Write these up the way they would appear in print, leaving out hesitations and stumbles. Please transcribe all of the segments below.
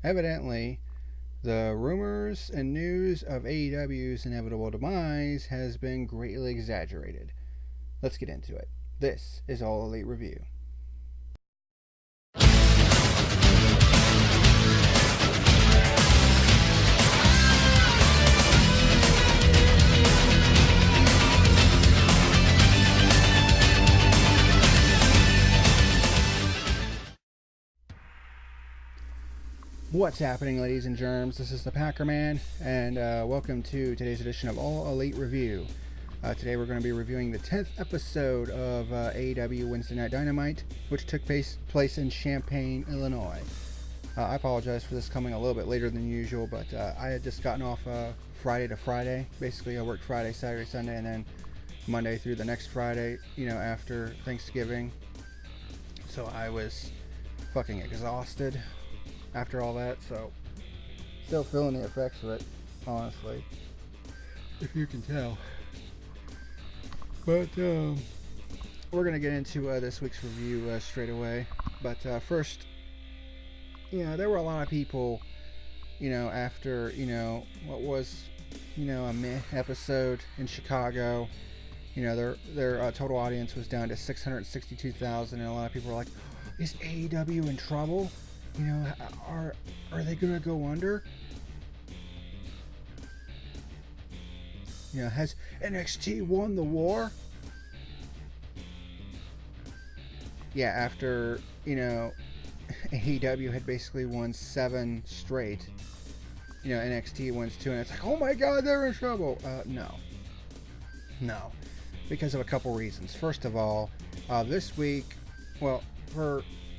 Evidently, the rumors and news of AEW's inevitable demise has been greatly exaggerated. Let's get into it. This is All Elite Review. What's happening, ladies and germs? This is the PackerMan, and welcome to today's edition of All Elite Review. Today we're going to be reviewing the 10th episode of AEW Wednesday Night Dynamite, which took place in Champaign, Illinois. I apologize for this coming a little bit later than usual, but I had just gotten off Friday to Friday. Basically, I worked Friday, Saturday, Sunday, and then Monday through the next Friday, after Thanksgiving. So I was fucking exhausted after all that, so still feeling the effects of it, honestly, if you can tell. But we're gonna get into this week's review straight away. But first, there were a lot of people, after what was a meh episode in Chicago. Their total audience was down to 662,000, and a lot of people were like, "Is AEW in trouble? Are they gonna go under? Has NXT won the war?" Yeah, after AEW had basically won 7 straight, NXT wins 2, and it's like, oh my god, they're in trouble. No, because of a couple reasons. First of all, this week, for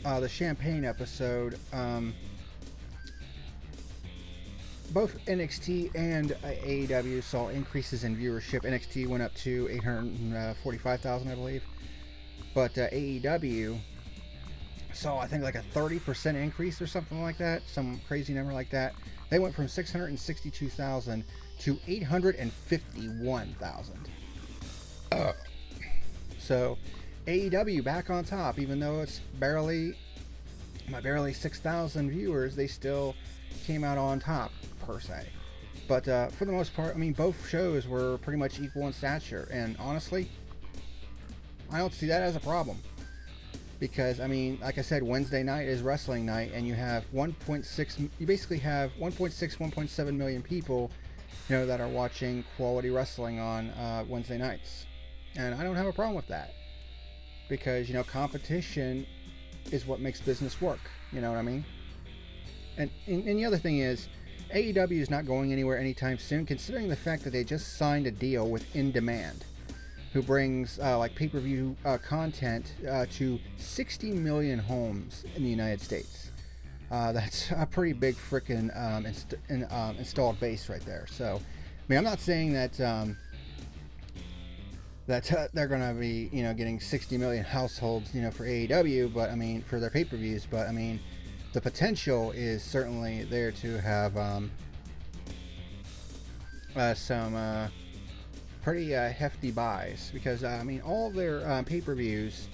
the Champaign episode, both NXT and AEW saw increases in viewership. NXT went up to 845,000, I believe, but AEW saw, I think, like a 30% increase or something like that, some crazy number like that. They went from 662,000 to 851,000. So AEW back on top, even though it's barely 6,000 viewers, they still came out on top, per se. But for the most part, both shows were pretty much equal in stature, and honestly, I don't see that as a problem. Because, like I said, Wednesday night is wrestling night, and you have 1.7 million people, that are watching quality wrestling on Wednesday nights. And I don't have a problem with that. Because, competition is what makes business work. You know what I mean? And the other thing is, AEW is not going anywhere anytime soon, considering the fact that they just signed a deal with In Demand, who brings pay-per-view content to 60 million homes in the United States. That's a pretty big freaking installed base right there. So, I'm not saying that they're going to be, getting 60 million households, for AEW, but for their pay-per-views. But the potential is certainly there to have some pretty hefty buys, because all of their pay-per-views,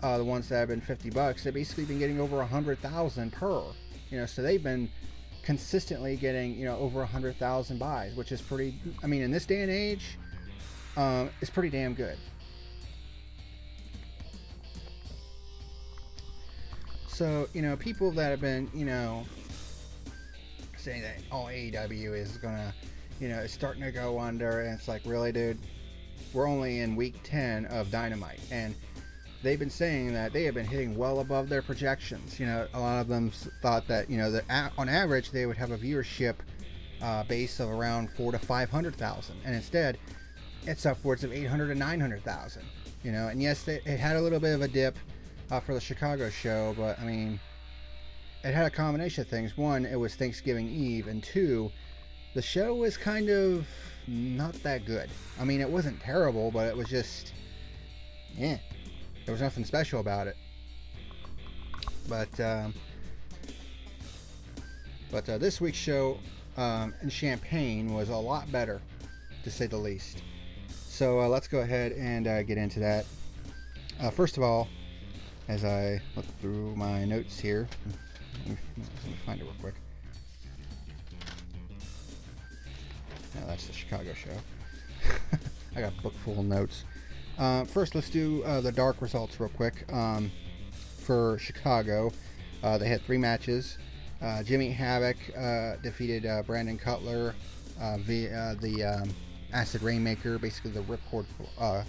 the ones that have been $50, they've basically been getting over 100,000 per. So they've been consistently getting over 100,000 buys, which is pretty. In this day and age, it's pretty damn good. So people that have been saying that all AEW is gonna is starting to go under, and it's like, really, dude? We're only in week 10 of Dynamite, and they've been saying that they have been hitting well above their projections. A lot of them thought that that on average they would have a viewership base of around 400,000 to 500,000, and instead it's upwards of 800,000 to 900,000. And yes, it had a little bit of a dip for the Chicago show, but it had a combination of things. One, it was Thanksgiving Eve, and two, the show was kind of not that good. It wasn't terrible, but it was just, there was nothing special about it. But this week's show in Champaign was a lot better, to say the least. So let's go ahead and get into that. First of all, as I look through my notes here, let me find it real quick. No, that's the Chicago show. I got a book full of notes. First, let's do the dark results real quick. For Chicago, they had 3 matches. Jimmy Havoc defeated Brandon Cutler via the Acid Rainmaker, basically the Ripcord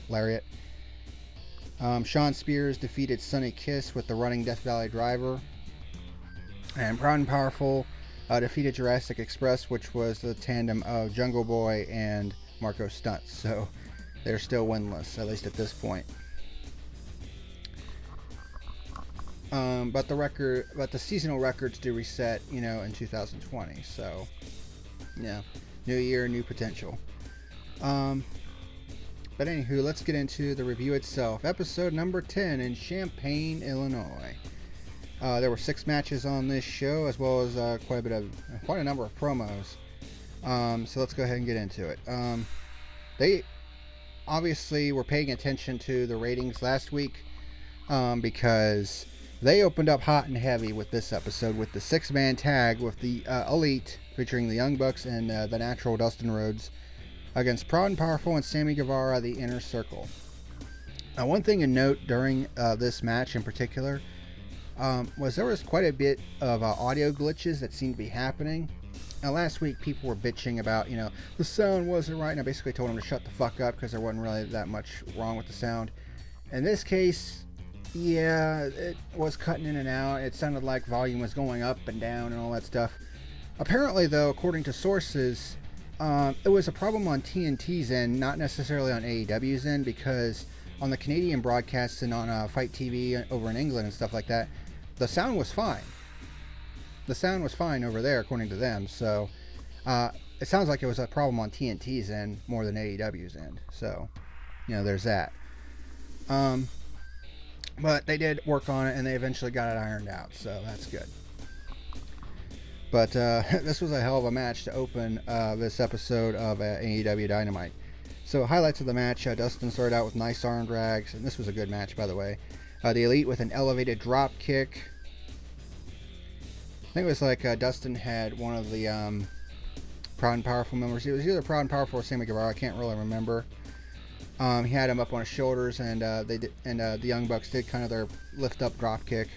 Lariat. Sean Spears defeated Sonny Kiss with the Running Death Valley Driver. And Proud and Powerful defeated Jurassic Express, which was the tandem of Jungle Boy and Marco Stuntz. So they're still winless, at least at this point. But the seasonal records do reset, in 2020. So, yeah, new year, new potential. But anywho, let's get into the review itself. Episode number 10 in Champaign, Illinois. There were 6 matches on this show, as well as quite a number of promos. So let's go ahead and get into it. They obviously were paying attention to the ratings last week, because they opened up hot and heavy with this episode with the 6-man tag with the Elite, featuring the Young Bucks and the Natural Dustin Rhodes, against Proud and Powerful and Sammy Guevara, the Inner Circle. Now, one thing to note during this match in particular was there was quite a bit of audio glitches that seemed to be happening. Now, last week people were bitching about, the sound wasn't right, and I basically told them to shut the fuck up because there wasn't really that much wrong with the sound. In this case, yeah, it was cutting in and out. It sounded like volume was going up and down and all that stuff. Apparently, though, according to sources, it was a problem on TNT's end, not necessarily on AEW's end, because on the Canadian broadcasts and on Fight TV over in England and stuff like that, the sound was fine. The sound was fine over there, according to them. So it sounds like it was a problem on TNT's end more than AEW's end. So, there's that. But they did work on it, and they eventually got it ironed out. So that's good. But this was a hell of a match to open this episode of AEW Dynamite. So highlights of the match, Dustin started out with nice arm drags, and this was a good match, by the way. The Elite with an elevated drop kick. I think it was like Dustin had one of the Proud and Powerful members. It was either Proud and Powerful or Sammy Guevara. I can't really remember. He had him up on his shoulders, and the Young Bucks did kind of their lift-up drop kick.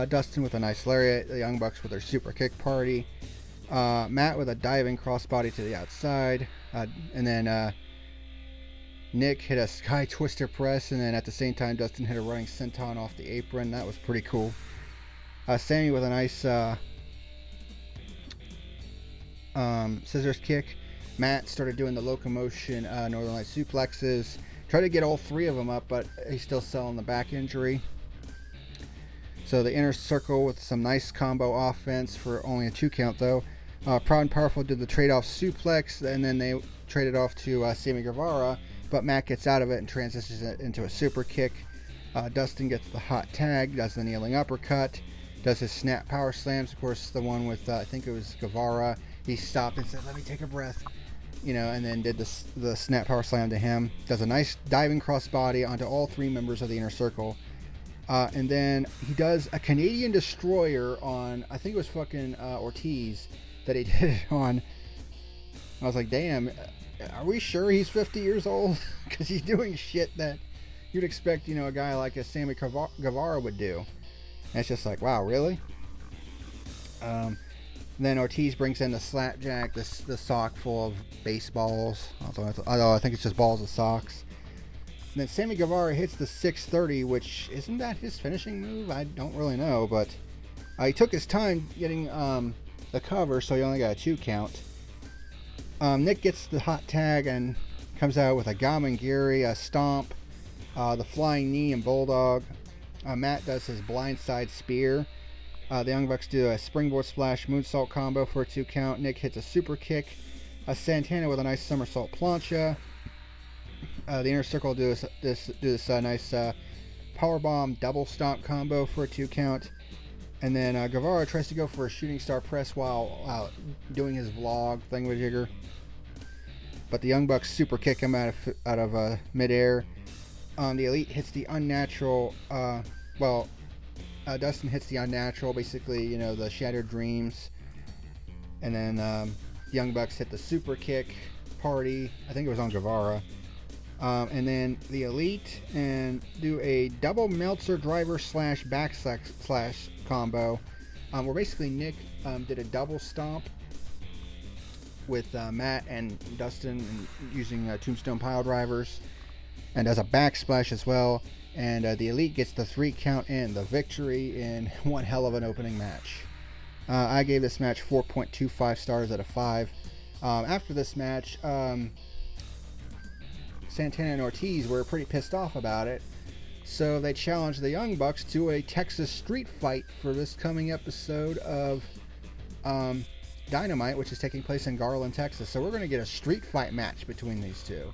Dustin with a nice lariat, the Young Bucks with their super kick party, Matt with a diving crossbody to the outside, and then Nick hit a sky twister press, and then at the same time Dustin hit a running senton off the apron. That was pretty cool. Sammy with a nice scissors kick. Matt started doing the locomotion Northern Light suplexes. Tried to get all 3 of them up, but he's still selling the back injury. So the Inner Circle with some nice combo offense for only a 2 count though. Proud and Powerful did the trade-off suplex, and then they traded off to Sammy Guevara, but Matt gets out of it and transitions it into a super kick. Dustin gets the hot tag, does the kneeling uppercut, does his snap power slams. Of course, the one with, I think it was Guevara, he stopped and said, "Let me take a breath," and then did the snap power slam to him. Does a nice diving crossbody onto all 3 members of the Inner Circle. And then he does a Canadian Destroyer on, I think it was fucking Ortiz that he did it on. I was like, damn, are we sure he's 50 years old? Because he's doing shit that you'd expect, a guy like a Sammy Guevara would do. And it's just like, wow, really? Then Ortiz brings in the slapjack, the sock full of baseballs. Although I think it's just balls of socks. And then Sammy Guevara hits the 630, which isn't that his finishing move? I don't really know, but he took his time getting the cover, so he only got a 2 count. Nick gets the hot tag and comes out with a Gamangiri, a stomp, the flying knee and bulldog. Matt does his blindside spear. The Young Bucks do a springboard splash moonsault combo for a 2 count. Nick hits a super kick. Santana with a nice somersault plancha. The Inner Circle do this nice powerbomb double stomp combo for a 2 count. And then Guevara tries to go for a shooting star press while doing his vlog thingamajigger. But the Young Bucks super kick him out of midair. The Elite hits the unnatural. Dustin hits the unnatural, basically, the Shattered Dreams. And then Young Bucks hit the super kick party. I think it was on Guevara. And then the Elite and do a double Meltzer driver slash backslash combo. Where basically Nick did a double stomp with Matt and Dustin and using tombstone pile drivers. And does a backsplash as well. And the Elite gets the 3 count and the victory in one hell of an opening match. I gave this match 4.25 stars out of 5. After this match, Santana and Ortiz were pretty pissed off about it, so they challenged the Young Bucks to a Texas street fight for this coming episode of Dynamite, which is taking place in Garland, Texas. So we're going to get a street fight match between these two.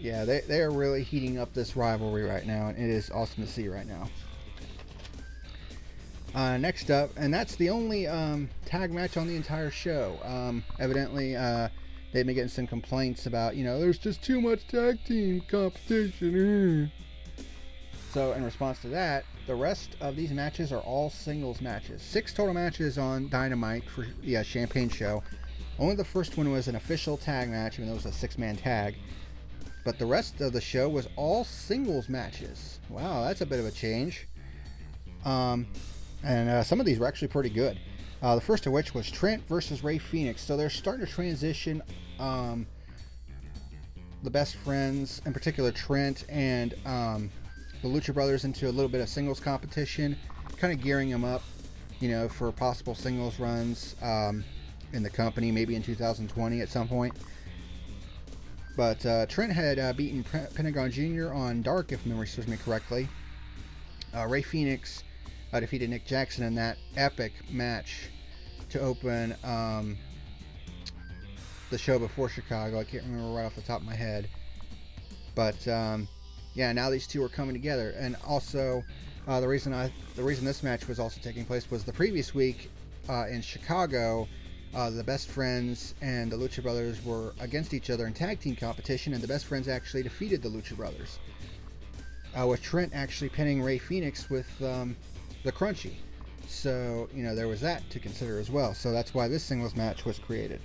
Yeah, they are really heating up this rivalry right now, and it is awesome to see right now. Next up, and that's the only tag match on the entire show. Evidently, they've been getting some complaints about, there's just too much tag team competition. So in response to that, the rest of these matches are all singles matches. 6 total matches on Dynamite for the Champaign show. Only the first one was an official tag match, even though it was a 6-man tag. But the rest of the show was all singles matches. Wow, that's a bit of a change. And some of these were actually pretty good. The first of which was Trent versus Ray Phoenix. So they're starting to transition the best friends, in particular Trent and the Lucha Brothers, into a little bit of singles competition, kind of gearing them up, for possible singles runs in the company, maybe in 2020 at some point. But Trent had beaten Pentagon Jr. on Dark, if memory serves me correctly. Ray Phoenix defeated Nick Jackson in that epic match to open the show before Chicago. I can't remember right off the top of my head. But yeah, now these two are coming together. And also, the reason this match was also taking place was the previous week in Chicago. The Best Friends and the Lucha Brothers were against each other in tag team competition, and the Best Friends actually defeated the Lucha Brothers, with Trent actually pinning Ray Phoenix with the Crunchy. So, there was that to consider as well. So that's why this singles match was created.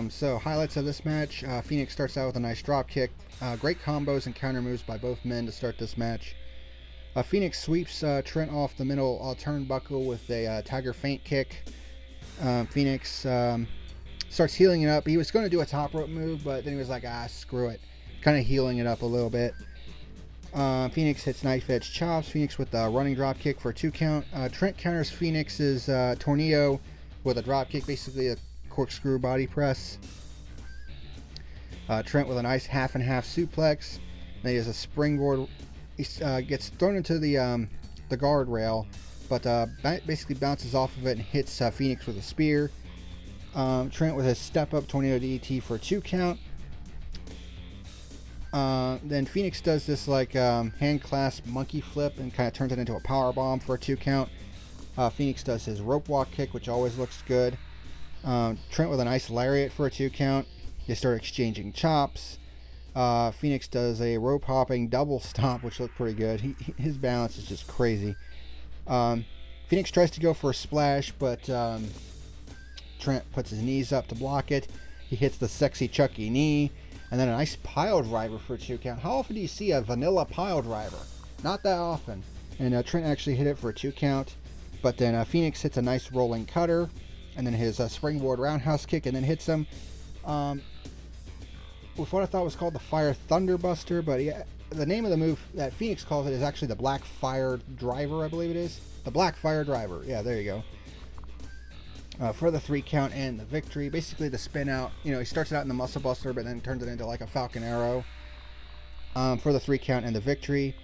So highlights of this match: Phoenix starts out with a nice drop kick, great combos and counter moves by both men to start this match. Phoenix sweeps Trent off the middle turnbuckle with a Tiger Feint kick. Phoenix starts healing it up. He was going to do a top rope move, but then he was like, screw it. Kind of healing it up a little bit. Phoenix hits knife edge chops. Phoenix with a running drop kick for a 2 count. Trent counters Phoenix's tornado with a drop kick, basically a corkscrew body press. Trent with a nice half and half suplex. Then he has a springboard. He gets thrown into the guardrail, but basically bounces off of it and hits Phoenix with a spear. Trent with his step-up tornado DDT for a 2 count. Then Phoenix does this hand clasp monkey flip and kind of turns it into a power bomb for a 2 count. Phoenix does his rope walk kick, which always looks good. Trent with a nice lariat for a 2 count. They start exchanging chops. Phoenix does a rope hopping double stomp, which looked pretty good. His balance is just crazy. Phoenix tries to go for a splash, but Trent puts his knees up to block it. He hits the sexy Chucky knee, and then a nice pile driver for a 2 count. How often do you see a vanilla pile driver? Not that often. And Trent actually hit it for a 2 count, but then Phoenix hits a nice rolling cutter, and then his springboard roundhouse kick, and then hits him with what I thought was called the Fire Thunderbuster, but the name of the move that Phoenix calls it is actually the Black Fire Driver, I believe it is. The Black Fire Driver. Yeah, there you go. For the 3 count and the victory. Basically the spin out. He starts it out in the Muscle Buster, but then turns it into like a Falcon Arrow. For the 3 count and the victory.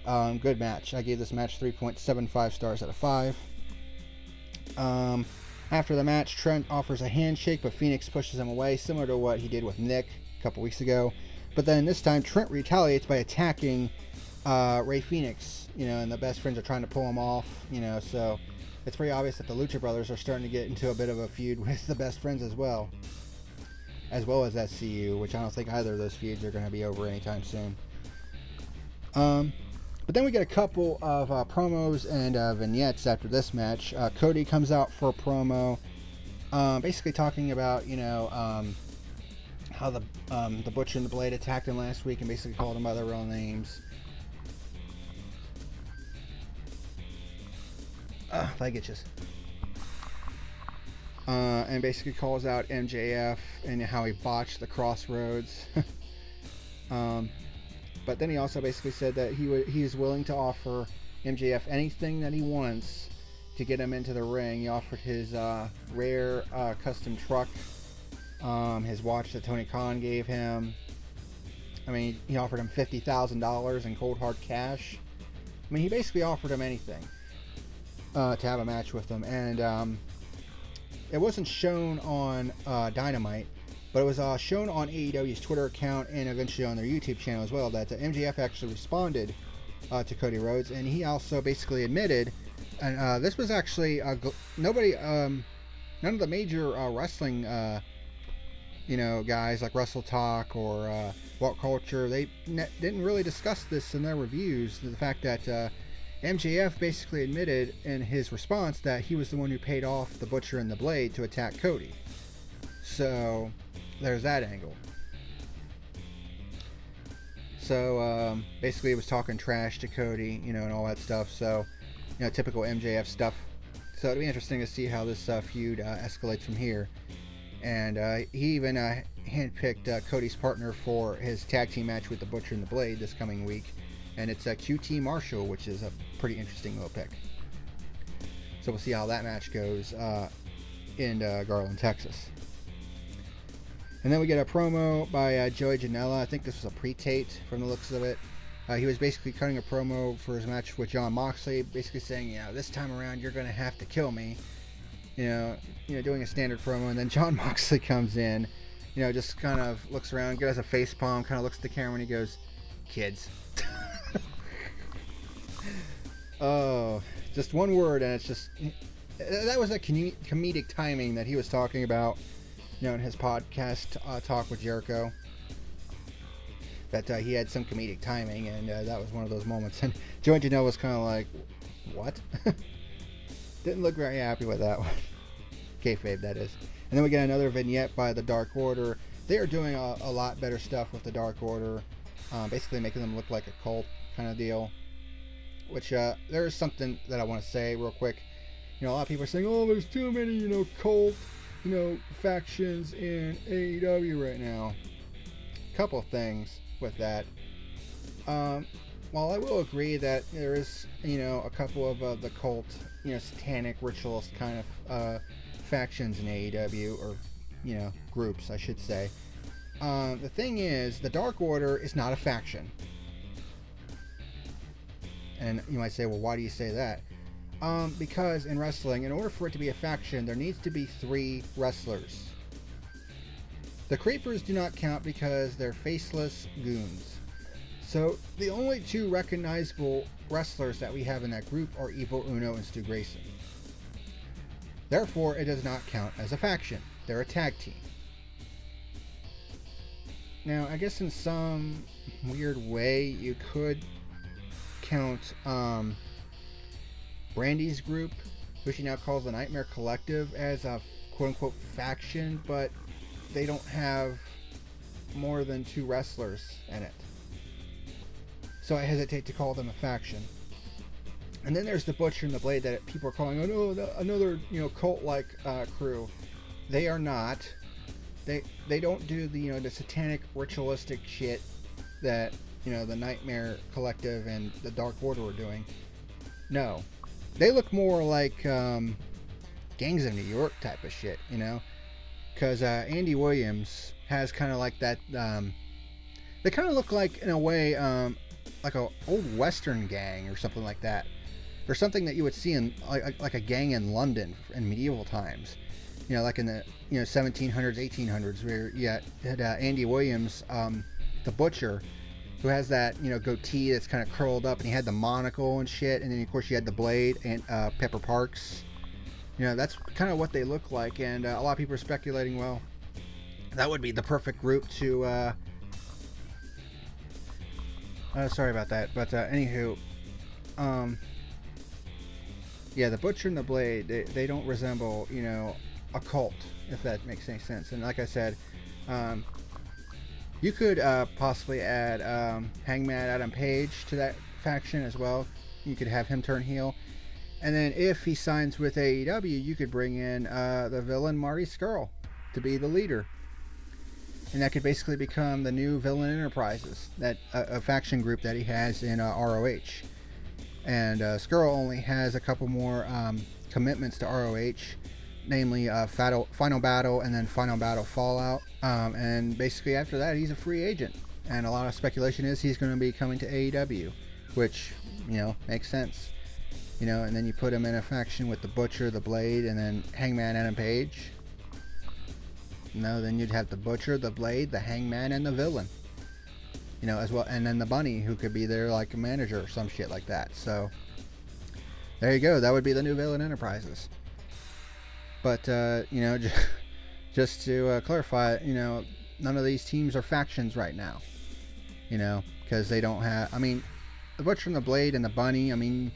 Good match. I gave this match 3.75 stars out of 5. After the match, Trent offers a handshake, but Phoenix pushes him away, similar to what he did with Nick a couple weeks ago. But then this time, Trent retaliates by attacking Ray Phoenix, and the Best Friends are trying to pull him off, so it's pretty obvious that the Lucha Brothers are starting to get into a bit of a feud with the Best Friends as well as SCU, which I don't think either of those feuds are going to be over anytime soon. But then we get a couple of promos and vignettes after this match. Cody comes out for a promo, basically talking about, how the Butcher and the Blade attacked him last week and basically called him by their real names. Leg itches. And basically calls out MJF and how he botched the Crossroads. But then he also basically said that he is willing to offer MJF anything that he wants to get him into the ring. He offered his rare custom truck, his watch that Tony Khan gave him. I mean, he offered him $50,000 in cold hard cash. I mean, he basically offered him anything to have a match with him. And it wasn't shown on Dynamite, but it was shown on AEW's Twitter account and eventually on their YouTube channel as well, that MJF actually responded to Cody Rhodes, and he also basically admitted, and this was actually none of the major wrestling guys like Wrestle Talk or What Culture, they didn't really discuss this in their reviews, the fact that MJF basically admitted in his response that he was the one who paid off the Butcher and the Blade to attack Cody. So there's that angle. So basically he was talking trash to Cody, and all that stuff. So, typical MJF stuff. So it'll be interesting to see how this feud escalates from here. And he even handpicked Cody's partner for his tag team match with the Butcher and the Blade this coming week. And it's QT Marshall, which is a pretty interesting little pick. So we'll see how that match goes in Garland, Texas. And then we get a promo by Joey Janela. I think this was a pre-taped from the looks of it. He was basically cutting a promo for his match with Jon Moxley, basically saying, this time around you're going to have to kill me. Doing a standard promo. And then Jon Moxley comes in, just kind of looks around, gives a face palm, kind of looks at the camera, and he goes, "Kids." Oh, just one word, and it's just, that was a comedic timing that he was talking about, in his podcast talk with Jericho, that he had some comedic timing, and that was one of those moments. And Joey Janela was kind of like, what? Didn't look very happy with that one. Kayfabe, that is. And then we get another vignette by the Dark Order. They are doing a lot better stuff with the Dark Order, basically making them look like a cult kind of deal. Which there is something that I want to say real quick. A lot of people are saying, "Oh, there's too many, cult, factions in AEW right now." Couple of things with that. While I will agree that there is, a couple of the cult, satanic ritualist kind of factions in AEW, or groups, I should say. The thing is, the Dark Order is not a faction. And you might say, well, why do you say that? Because in wrestling, in order for it to be a faction, there needs to be 3 wrestlers. The Creepers do not count because they're faceless goons. So the only 2 recognizable wrestlers that we have in that group are Evil Uno and Stu Grayson. Therefore, it does not count as a faction. They're a tag team. Now, I guess in some weird way, you could count Brandy's group, which he now calls the Nightmare Collective, as a quote-unquote faction, but they don't have more than 2 wrestlers in it. So I hesitate to call them a faction. And then there's the Butcher and the Blade that people are calling, another cult-like crew. They are not. They don't do the satanic ritualistic shit that the Nightmare Collective and the Dark Order are doing. No. They look more like Gangs of New York type of shit, because Andy Williams has kind of like that. They kind of look like, in a way, like a old Western gang or something like that, or something that you would see in like a gang in London in medieval times. Like in the 1700s, 1800s, where you had Andy Williams, the Butcher, who has that goatee that's kind of curled up, and he had the monocle and shit, and then of course you had the Blade and Pepper Parks. That's kind of what they look like, and a lot of people are speculating, well, that would be the perfect group to sorry about that, but anywho, Yeah, the Butcher and the Blade, they don't resemble, a cult, if that makes any sense. And like I said, um, you could possibly add Hangman Adam Page to that faction as well. You could have him turn heel. And then if he signs with AEW, you could bring in the villain Marty Scurll to be the leader. And that could basically become the new Villain Enterprises, that a faction group that he has in ROH. And Scurll only has a couple more commitments to ROH, namely Final Battle and then Final Battle Fallout. And basically after that, he's a free agent. And a lot of speculation is he's going to be coming to AEW, which, makes sense. And then you put him in a faction with the Butcher, the Blade, and then Hangman Adam Page. Then you'd have the Butcher, the Blade, the Hangman, and the Villain. As well, and then the Bunny, who could be there like a manager or some shit like that. So, there you go. That would be the new Villain Enterprises. But, just to clarify, none of these teams are factions right now. Because they don't have... the Butcher and the Blade and the Bunny,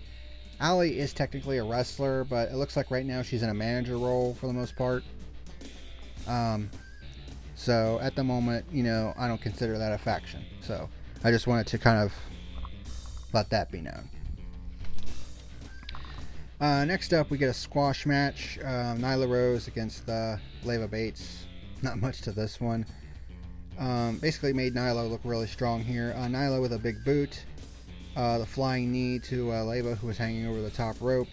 Allie is technically a wrestler, but it looks like right now she's in a manager role for the most part. So at the moment, I don't consider that a faction. So I just wanted to kind of let that be known. Next up, we get a squash match. Nyla Rose against Leva Bates. Not much to this one. Basically made Nyla look really strong here. Nyla with a big boot. The flying knee to Leva, who was hanging over the top rope.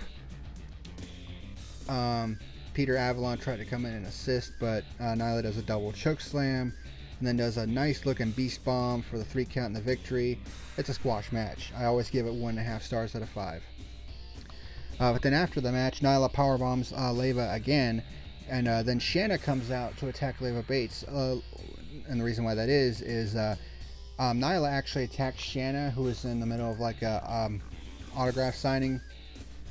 Peter Avalon tried to come in and assist, but Nyla does a double choke slam and then does a nice looking beast bomb for the 3 count and the victory. It's a squash match. I always give it 1.5 stars out of 5. But then after the match, Nyla powerbombs Leva again, and then Shanna comes out to attack Leva Bates. And the reason why that is Nyla actually attacked Shanna, who was in the middle of like a autograph signing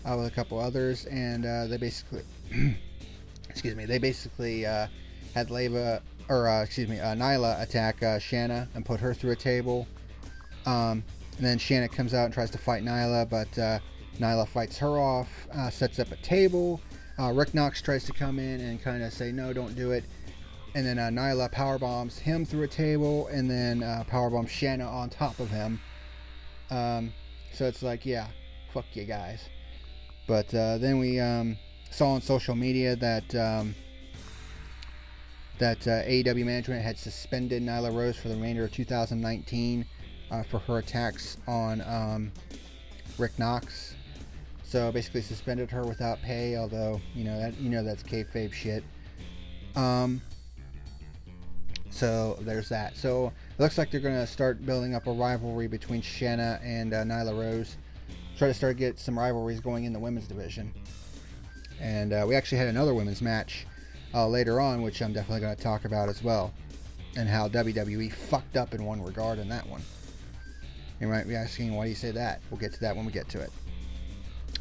with a couple others, and they basically had Nyla attack Shanna and put her through a table. And then Shanna comes out and tries to fight Nyla, but Nyla fights her off, sets up a table. Rick Knox tries to come in and kind of say, no, don't do it. And then Nyla powerbombs him through a table, and then powerbombs Shanna on top of him. So it's like, yeah, fuck you guys. But then we saw on social media that AEW management had suspended Nyla Rose for the remainder of 2019 for her attacks on Rick Knox. So basically suspended her without pay, although that's kayfabe shit. So there's that. So it looks like they're going to start building up a rivalry between Shanna and Nyla Rose. Try to get some rivalries going in the women's division. And we actually had another women's match later on, which I'm definitely going to talk about as well. And how WWE fucked up in one regard in that one. You might be asking, why do you say that? We'll get to that when we get to it.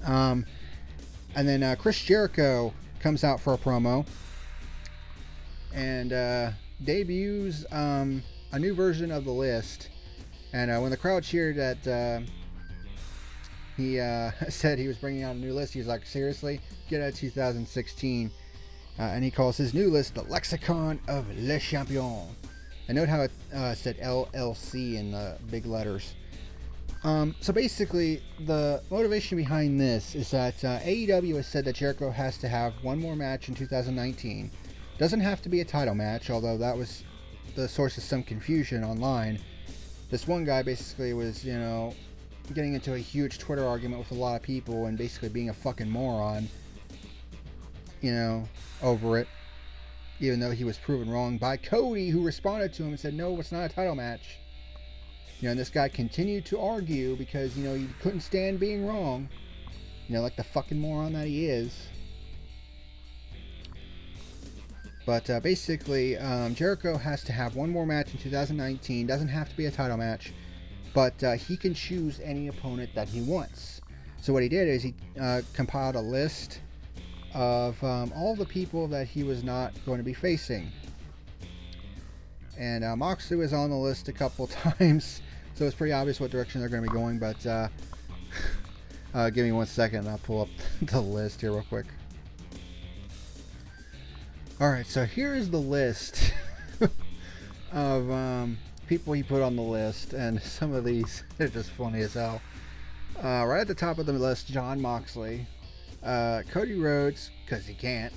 And then Chris Jericho comes out for a promo. And debuts a new version of the list. And when the crowd cheered that he said he was bringing out a new list, he was like, seriously? Get out of 2016. And he calls his new list the Lexicon of Les Champions. And note how it said LLC in the big letters. So basically, the motivation behind this is that AEW has said that Jericho has to have one more match in 2019. Doesn't have to be a title match, although that was the source of some confusion online. This one guy basically was, getting into a huge Twitter argument with a lot of people and basically being a fucking moron, over it. Even though he was proven wrong by Cody, who responded to him and said, no, it's not a title match. And this guy continued to argue because, he couldn't stand being wrong. Like the fucking moron that he is. But basically, Jericho has to have one more match in 2019. Doesn't have to be a title match. But he can choose any opponent that he wants. So what he did is he compiled a list of all the people that he was not going to be facing. And Moxley was on the list a couple times. So it's pretty obvious what direction they're going to be going. But Give me 1 second. I'll pull up the list here real quick. Alright, so here's the list of people he put on the list, and some of these are just funny as hell. Right at the top of the list, Jon Moxley, Cody Rhodes, because he can't,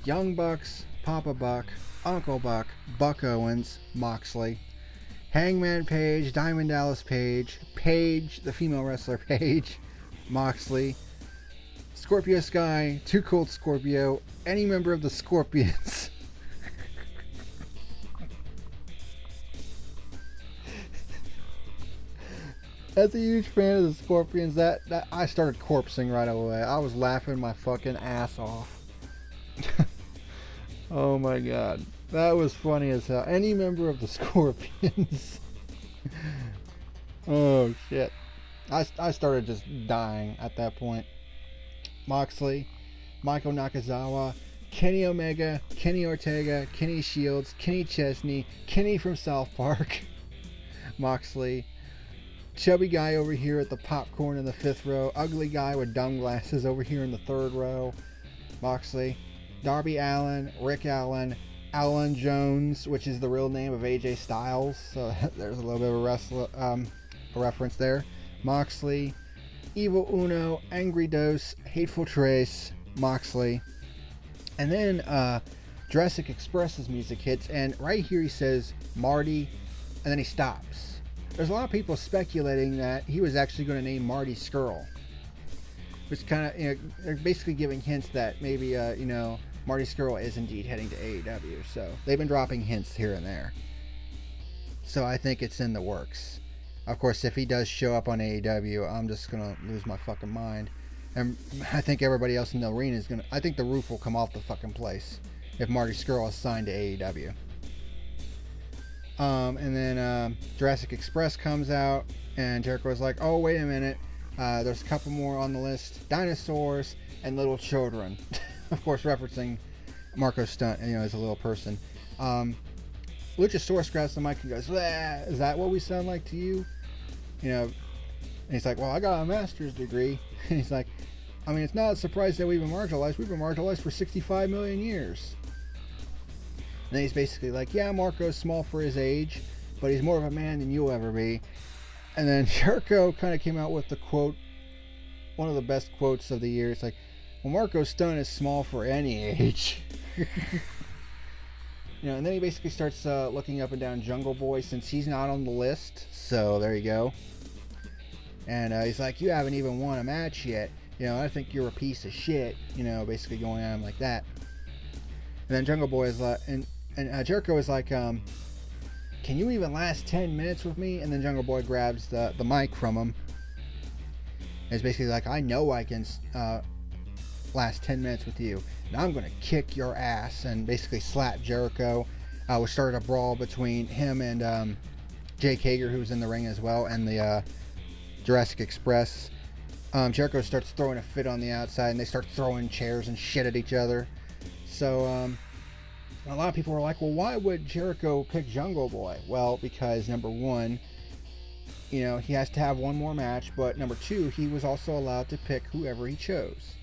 Young Bucks, Papa Buck, Uncle Buck, Buck Owens, Moxley, Hangman Page, Diamond Dallas Page, Paige, the female wrestler Paige, Moxley, Scorpio Sky, Too Cold Scorpio, any member of the Scorpions. As a huge fan of the Scorpions, that I started corpsing right away. I was laughing my fucking ass off. Oh my god. That was funny as hell. Any member of the Scorpions. Oh shit. I started just dying at that point. Moxley, Michael Nakazawa, Kenny Omega, Kenny Ortega, Kenny Shields, Kenny Chesney, Kenny from South Park, Moxley, chubby guy over here at the popcorn in the 5th row, ugly guy with dumb glasses over here in the 3rd row, Moxley, Darby Allin, Rick Allen, Alan Jones, which is the real name of AJ Styles, so there's a little bit of a reference there, Moxley, Evil Uno, Angry Dose, Hateful Trace, Moxley, and then Jurassic Express's music hits, and right here he says Marty, and then he stops. There's a lot of people speculating that he was actually going to name Marty Scurll, which kind of, they're basically giving hints that maybe, Marty Scurll is indeed heading to AEW. So they've been dropping hints here and there. So I think it's in the works. Of course, if he does show up on AEW, I'm just going to lose my fucking mind. And I think everybody else in the arena is going to, I think the roof will come off the fucking place if Marty Scurll is signed to AEW. And then Jurassic Express comes out, and Jericho's like, oh, wait a minute. There's a couple more on the list. Dinosaurs and little children. Of course, referencing Marco Stunt, as a little person. Luchasaurus grabs the mic and goes, is that what we sound like to you? And he's like, well, I got a master's degree. And he's like, I mean, it's not a surprise that we've been marginalized. We've been marginalized for 65 million years. And then he's basically like, yeah, Marco's small for his age, but he's more of a man than you'll ever be. And then Jericho kind of came out with the quote, one of the best quotes of the year. It's like, well, Marco Stunt is small for any age. And then he basically starts looking up and down Jungle Boy since he's not on the list. So there you go. And he's like, you haven't even won a match yet. I think you're a piece of shit. Basically going at him like that. And then Jungle Boy is like, and Jericho is like, can you even last 10 minutes with me? And then Jungle Boy grabs the mic from him. And it's basically like, I know I can last 10 minutes with you. And I'm going to kick your ass. And basically slap Jericho. We started a brawl between him and Jake Hager, who was in the ring as well, and the Jurassic Express. Jericho starts throwing a fit on the outside, and they start throwing chairs and shit at each other. So a lot of people were like, well, why would Jericho pick Jungle Boy? Well, because number one, he has to have one more match, but number two, he was also allowed to pick whoever he chose.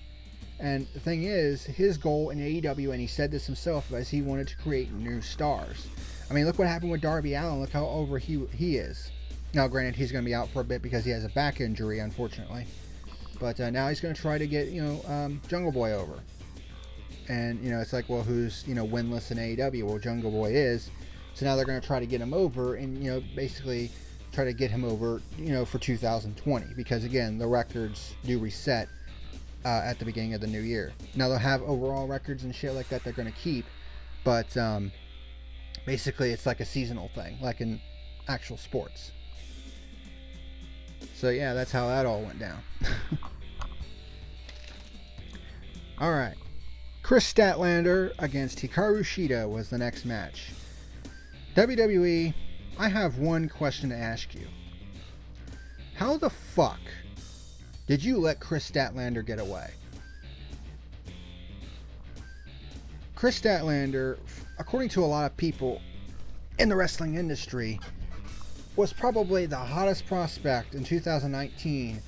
And the thing is, his goal in AEW, and he said this himself, was he wanted to create new stars. I mean, look what happened with Darby Allin. Look how over he is. Now, granted, he's going to be out for a bit because he has a back injury, unfortunately. But now he's going to try to get, Jungle Boy over. And, it's like, well, who's, winless in AEW? Well, Jungle Boy is. So now they're going to try to get him over and, basically try to get him over, for 2020. Because, again, the records do reset at the beginning of the new year. Now, they'll have overall records and shit like that they're going to keep. But basically, it's like a seasonal thing, like in actual sports. So, yeah, that's how that all went down. All right. Chris Statlander against Hikaru Shida was the next match. WWE, I have one question to ask you. How the fuck did you let Chris Statlander get away? Chris Statlander, according to a lot of people in the wrestling industry, was probably the hottest prospect in 2019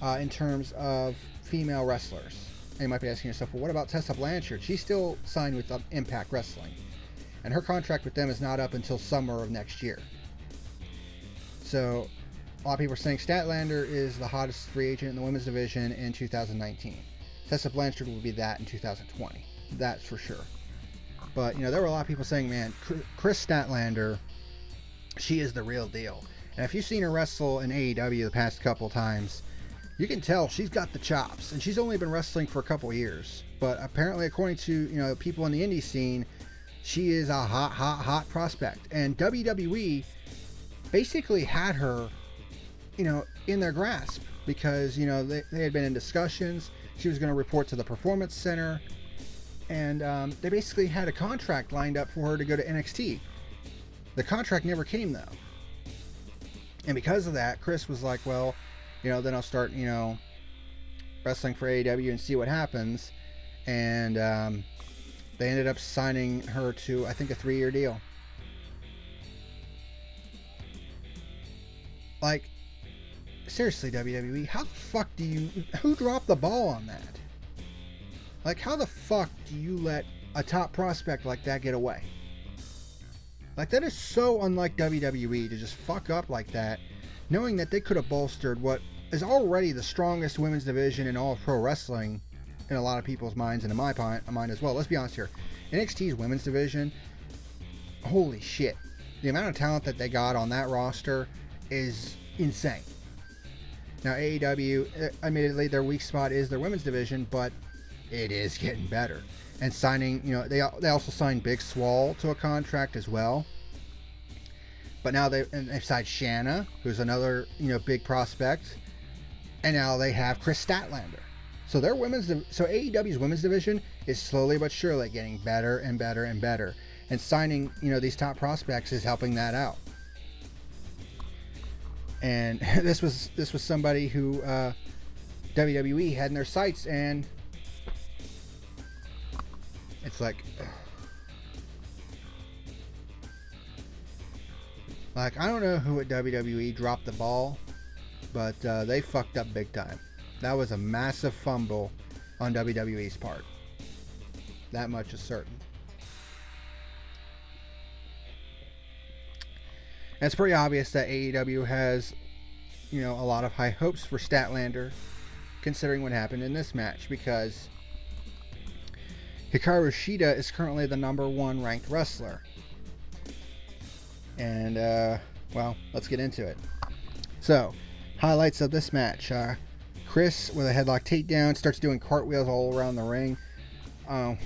in terms of female wrestlers. And you might be asking yourself, well, what about Tessa Blanchard? She's still signed with Impact Wrestling, and her contract with them is not up until summer of next year. So a lot of people are saying Statlander is the hottest free agent in the women's division in 2019. Tessa Blanchard will be that in 2020. That's for sure. But, there were a lot of people saying, man, Chris Statlander, she is the real deal. And if you've seen her wrestle in AEW the past couple times, you can tell she's got the chops. And she's only been wrestling for a couple years. But apparently, according to, people in the indie scene, she is a hot prospect. And WWE basically had her, in their grasp. Because, they had been in discussions. She was going to report to the Performance Center. And they basically had a contract lined up for her to go to NXT. The contract never came, though. And because of that, Chris was like, well, then I'll start, wrestling for AEW and see what happens. And they ended up signing her to, I think, a 3-year deal. Like, seriously, WWE, how the fuck who dropped the ball on that? Like, how the fuck do you let a top prospect like that get away? Like, that is so unlike WWE to just fuck up like that, knowing that they could have bolstered what is already the strongest women's division in all of pro wrestling in a lot of people's minds, and in my mind as well. Let's be honest here. NXT's women's division, holy shit. The amount of talent that they got on that roster is insane. Now, AEW, admittedly, their weak spot is their women's division, but it is getting better. And signing, they also signed Big Swole to a contract as well. But now they've signed Shanna, who's another, big prospect. And now they have Chris Statlander. So AEW's women's division is slowly but surely getting better and better and better. And signing, these top prospects is helping that out. And this was somebody who WWE had in their sights, and it's like I don't know who at WWE dropped the ball, but they fucked up big time. That was a massive fumble on WWE's part. That much is certain. And it's pretty obvious that AEW has, a lot of high hopes for Statlander, considering what happened in this match, because Hikaru Shida is currently the number 1 ranked wrestler. And, well, let's get into it. So, highlights of this match. Chris, with a headlock takedown, starts doing cartwheels all around the ring,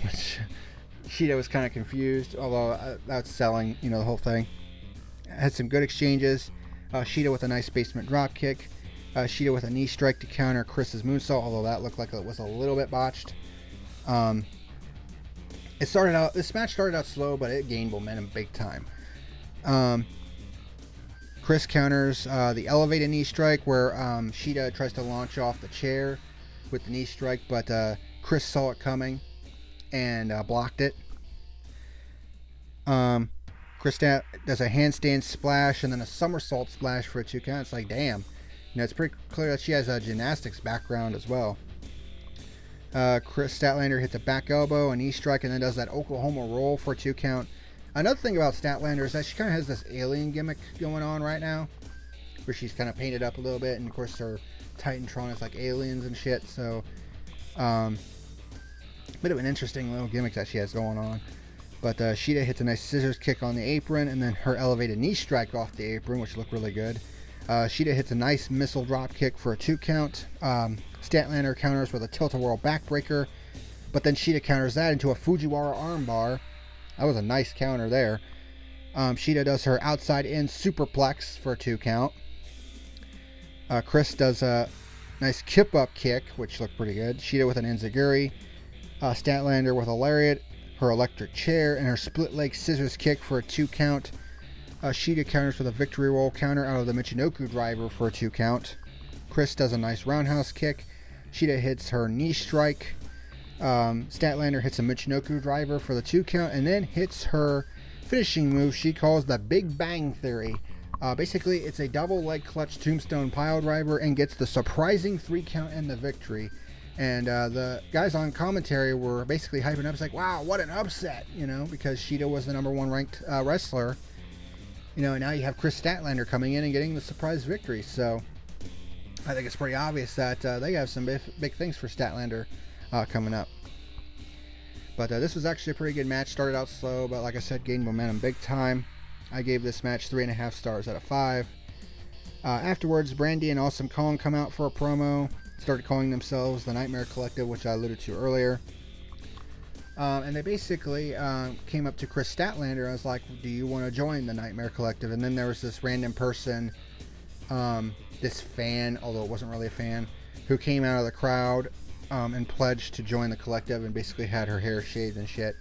which Shida was kind of confused, although that's selling, the whole thing. Had some good exchanges. Shida with a nice basement drop kick. Shida with a knee strike to counter Chris's moonsault, although that looked like it was a little bit botched. This match started out slow, but it gained momentum big time. Chris counters the elevated knee strike, where Shida tries to launch off the chair with the knee strike, but Chris saw it coming and blocked it. Chris does a handstand splash and then a somersault splash for a 2 count. It's like, damn. It's pretty clear that she has a gymnastics background as well. Chris Statlander hits a back elbow, a knee strike, and then does that Oklahoma roll for a 2 count. Another thing about Statlander is that she kind of has this alien gimmick going on right now, where she's kind of painted up a little bit, and of course her Titantron is like aliens and shit, so bit of an interesting little gimmick that she has going on. But Shida hits a nice scissors kick on the apron, and then her elevated knee strike off the apron, which looked really good. Shida hits a nice missile drop kick for a 2 count. Statlander counters with a tilt-a-whirl backbreaker, but then Shida counters that into a Fujiwara armbar. That was a nice counter there. Shida does her outside-in superplex for a 2 count. Chris does a nice kip-up kick, which looked pretty good. Shida with an enziguri. Statlander with a lariat, her electric chair, and her split-leg scissors kick for a 2 count. Shida counters with a victory roll counter out of the Michinoku driver for a 2 count. Chris does a nice roundhouse kick. Shida hits her knee strike. Statlander hits a Michinoku driver for the 2 count, and then hits her finishing move she calls the Big Bang Theory. Basically, it's a double leg clutch tombstone pile driver and gets the surprising 3 count and the victory. And the guys on commentary were basically hyping up. It's like, wow, what an upset, because Shida was the number 1 ranked wrestler. And now you have Chris Statlander coming in and getting the surprise victory. So I think it's pretty obvious that they have some big things for Statlander coming up. But this was actually a pretty good match. Started out slow, but like I said, gained momentum big time. I gave this match 3.5 stars out of 5. Afterwards, Brandy and Awesome Kong come out for a promo. Started calling themselves the Nightmare Collective, which I alluded to earlier. And they basically came up to Chris Statlander and was like, do you want to join the Nightmare Collective? And then there was this random person, this fan, although it wasn't really a fan, who came out of the crowd and pledged to join the collective and basically had her hair shaved and shit.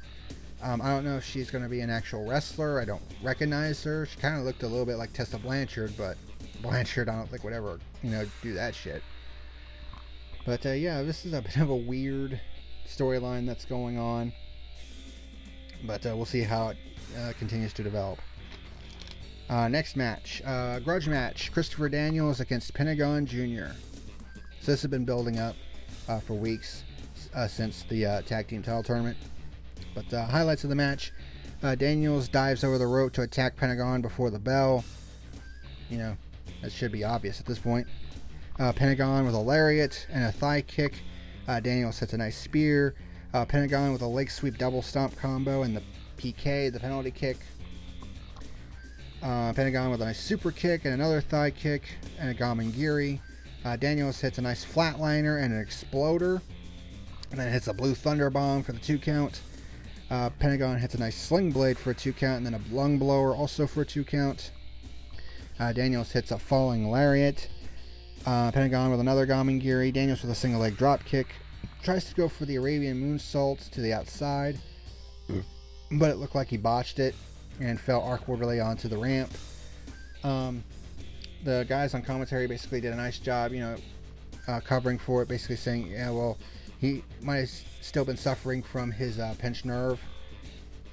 I don't know if she's going to be an actual wrestler. I don't recognize her. She kind of looked a little bit like Tessa Blanchard, but Blanchard, I don't think would ever, do that shit. But yeah, this is a bit of a weird storyline that's going on. But we'll see how it continues to develop. Next match, grudge match, Christopher Daniels against Pentagon Jr. So this has been building up for weeks since the tag team title tournament. But highlights of the match, Daniels dives over the rope to attack Pentagon before the bell. That should be obvious at this point. Pentagon with a lariat and a thigh kick. Daniels hits a nice spear. Pentagon with a leg sweep double stomp combo and the PK, the penalty kick. Pentagon with a nice super kick and another thigh kick and a Gamengiri. Daniels hits a nice flatliner and an exploder. And then hits a blue thunder bomb for the 2 count. Pentagon hits a nice sling blade for a 2 count and then a lung blower also for a 2 count. Daniels hits a falling lariat. Pentagon with another Gamengiri. Daniels with a single leg drop kick. Tries to go for the Arabian moonsault to the outside, but it looked like he botched it and fell awkwardly onto the ramp. The guys on commentary basically did a nice job, covering for it, basically saying, yeah, well, he might have still been suffering from his pinched nerve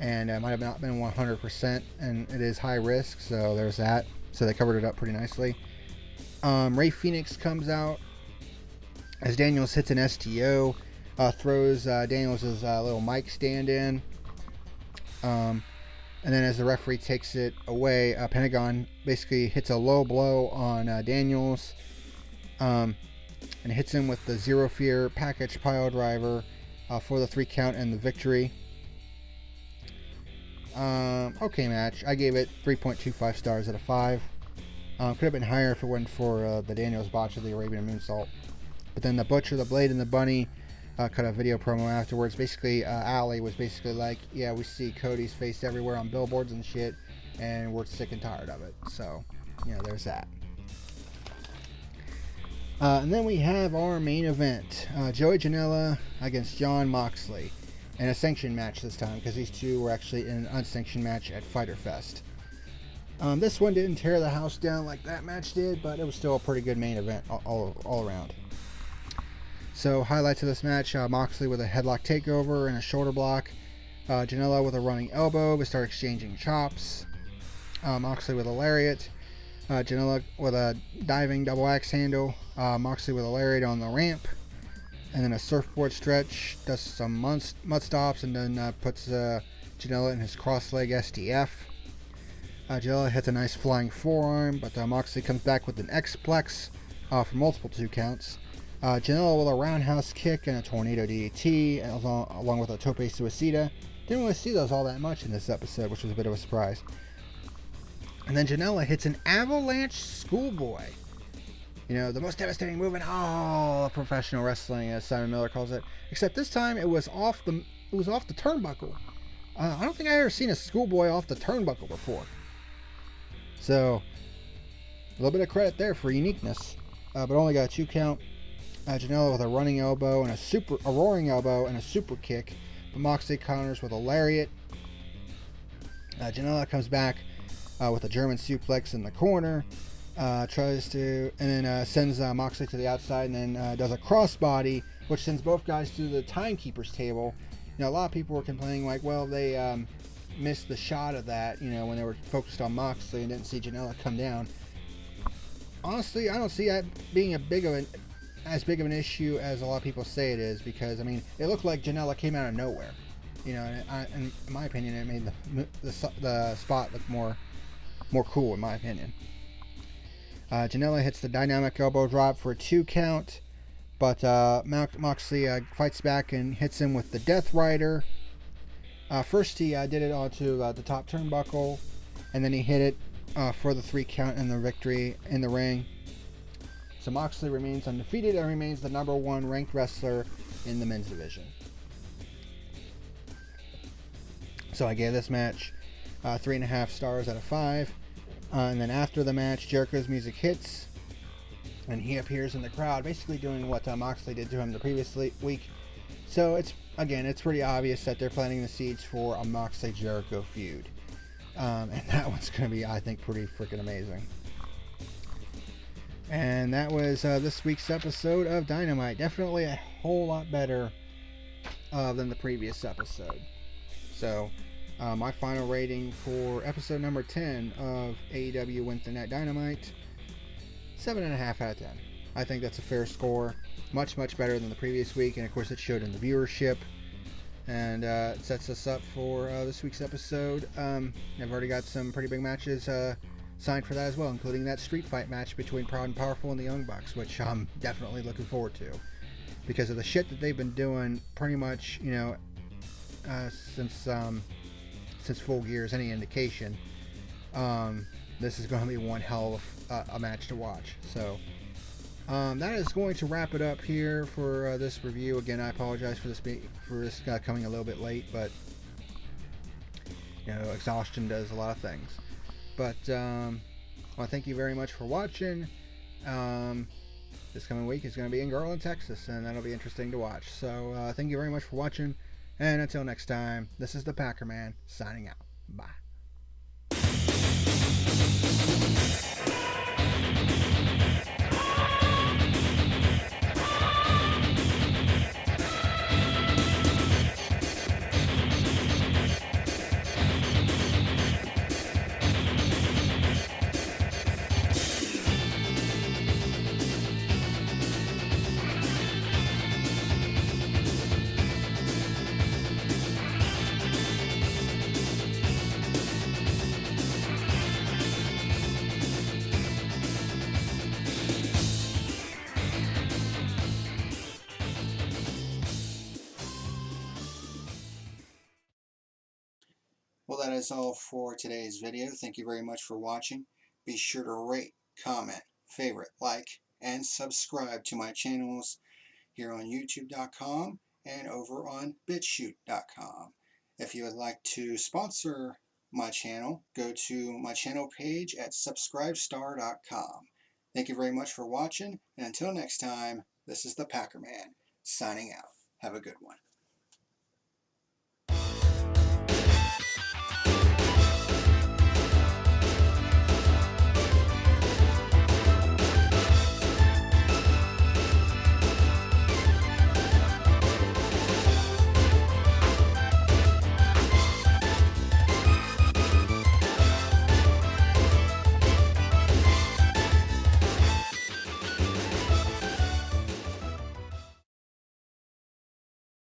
and might have not been 100%, and it is high risk, so there's that. So they covered it up pretty nicely. Ray Phoenix comes out as Daniels hits an STO, throws Daniels' little mic stand in, and then as the referee takes it away, Pentagon basically hits a low blow on Daniels, and hits him with the Zero Fear package pile driver for the 3 count and the victory. Okay match. I gave it 3.25 stars out of 5. Could have been higher if it wasn't for the Daniels botch of the Arabian moonsault. But then the Butcher, the Blade, and the Bunny cut a video promo afterwards. Basically, Allie was basically like, yeah, we see Cody's face everywhere on billboards and shit, and we're sick and tired of it. So, there's that. And then we have our main event. Joey Janela against Jon Moxley. And a sanctioned match this time, because these two were actually in an unsanctioned match at Fyter Fest. This one didn't tear the house down like that match did, but it was still a pretty good main event all around. So, highlights of this match, Moxley with a headlock takeover and a shoulder block. Janela with a running elbow. We start exchanging chops. Moxley with a lariat. Janela with a diving double axe handle. Moxley with a lariat on the ramp. And then a surfboard stretch. Does some mud stops and then puts Janela in his cross leg STF. Janela hits a nice flying forearm, but Moxley comes back with an X-Plex for multiple 2 counts. Janela with a roundhouse kick and a tornado DDT, along with a tope suicida. Didn't really see those all that much in this episode, which was a bit of a surprise. And then Janela hits an avalanche schoolboy. The most devastating move in all professional wrestling, as Simon Miller calls it. Except this time it was off the turnbuckle. I don't think I ever seen a schoolboy off the turnbuckle before. So a little bit of credit there for uniqueness, but only got a 2 count. Janela with a running elbow and a roaring elbow and a super kick. But Moxley counters with a lariat. Janela comes back with a German suplex in the corner. And then sends Moxley to the outside, and then does a crossbody, which sends both guys to the timekeeper's table. A lot of people were complaining, like, well, they missed the shot of that, when they were focused on Moxley and didn't see Janela come down. Honestly, I don't see that being as big of an issue as a lot of people say it is, because it looked like Janela came out of nowhere. In my opinion, it made the spot look more cool, in my opinion. Janela hits the dynamic elbow drop for a 2 count, but Moxley fights back and hits him with the Death Rider. First he did it onto the top turnbuckle, and then he hit it for the 3 count and the victory in the ring. So Moxley remains undefeated and remains the number 1 ranked wrestler in the men's division. So I gave this match 3.5 stars out of 5. And then after the match, Jericho's music hits, and he appears in the crowd, basically doing what Moxley did to him the previous week. So it's pretty obvious that they're planting the seeds for a Moxley-Jericho feud. And that one's going to be, I think, pretty freaking amazing. And that was this week's episode of Dynamite. Definitely a whole lot better than the previous episode. So, my final rating for episode number 10 of AEW Wednesday Night Dynamite, 7.5 out of 10. I think that's a fair score. Much, much better than the previous week, and of course it showed in the viewership. And it sets us up for this week's episode. I've already got some pretty big matches signed for that as well, including that street fight match between Proud and Powerful and the Young Bucks, which I'm definitely looking forward to. Because of the shit that they've been doing pretty much, since Full Gear is any indication, this is going to be one hell of a match to watch. So that is going to wrap it up here for this review. Again, I apologize for this coming a little bit late, but exhaustion does a lot of things. But well, thank you very much for watching. This coming week is going to be in Garland, Texas, and that'll be interesting to watch. So thank you very much for watching. And until next time, this is the PackerMan signing out. Bye. Well, that is all for today's video. Thank you very much for watching. Be sure to rate, comment, favorite, like, and subscribe to my channels here on YouTube.com and over on BitChute.com. If you would like to sponsor my channel, go to my channel page at subscribestar.com. Thank you very much for watching, and until next time, this is the PackerMan signing out. Have a good one.